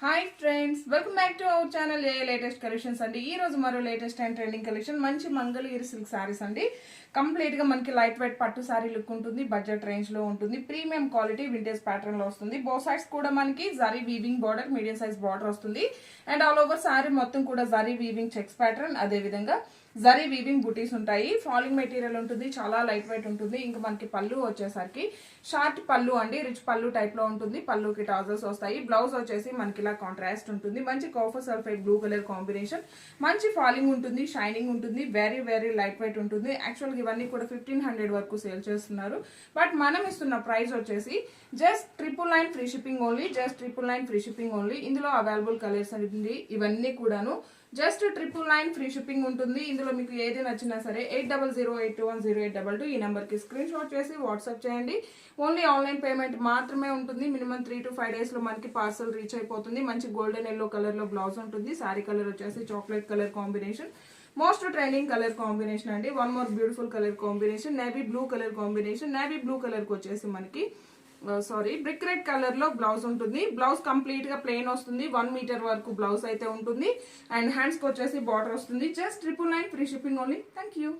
Hi friends, welcome back to our channel A latest collections అండి. ఈ రోజు మరో లేటెస్ట్ అండ్ ట్రెండింగ్ కలెక్షన్ మంచి మంగళగిరి సిల్క్ సారీస్ అండి. కంప్లీట్ గా మనకి లైట్ వెయిట్ పట్టు సారీ లుక్ ఉంటుంది. బడ్జెట్ రేంజ్ లో ఉంటుంది. ప్రీమియం క్వాలిటీ వింటేజ్ ప్యాటర్న్ లో వస్తుంది. బో సైడ్స్ కూడా మనకి zari weaving border, medium size border వస్తుంది. అండ్ ఆల్ ఓవర్ సారీ మొత్తం కూడా జరీ వీవింగ్ చెక్స్ ప్యాటర్న్, అదే విధంగా జరీ వీవింగ్ బుటీస్ ఉంటాయి. ఫాలింగ్ మెటీరియల్ ఉంటుంది, చాలా లైట్ వెయిట్ ఉంటుంది. ఇంకా మనకి పళ్ళు వచ్చేసరికి షార్ట్ పళ్ళు అండి, రిచ్ పళ్ళు టైప్ లో ఉంటుంది. పళ్ళుకి టాజల్స్ వస్తాయి. బ్లౌజ్ వచ్చేసి మనకి ఇలా కాంట్రాస్ట్ ఉంటుంది. మంచి copper sulphide blue colour combination, మంచి ఫాలింగ్ ఉంటుంది, షైనింగ్ ఉంటుంది, వెరీ వెరీ లైట్ వెయిట్ ఉంటుంది. యాక్చువల్గా ఇవన్నీ కూడా 1500 వరకు సేల్ చేస్తున్నారు. బట్ మనం ఇస్తున్న ప్రైస్ వచ్చేసి just 999 free shipping only. Just 999 free shipping only. ఇందులో అవైలబుల్ కలర్స్ అనేది ఇవన్నీ కూడాను జస్ట్ 999 ఫ్రీ షిప్పింగ్ ఉంటుంది. ఇందులో మీకు ఏది నచ్చినా సరే 8008210822 ఈ నెంబర్ కి స్క్రీన్ షాట్ చేసి వాట్సాప్ చేయండి. ఓన్లీ ఆన్లైన్ పేమెంట్ మాత్రమే ఉంటుంది. మినిమం 3 to 5 days లో మనకి పార్సల్ రీచ్ అయిపోతుంది. మంచి గోల్డెన్ ఎల్లో కలర్ లో బ్లౌజ్ ఉంటుంది. సారీ కలర్ వచ్చేసి chocolate colour combination, most trending colour combination అండి. One more beautiful colour combination, navy blue colour combination. Navy blue colour కి వచ్చేసి మనకి బ్రిక్ రెడ్ కలర్ లో బ్లౌజ్ ఉంటుంది. బ్లౌజ్ కంప్లీట్ గా ప్లెయిన్ వస్తుంది. 1 మీటర్ వరకు బ్లౌజ్ అయితే ఉంటుంది. అండ్ హ్యాండ్స్ కి వచ్చేసి బార్డర్ వస్తుంది. Just 999 free shipping only. Thank you.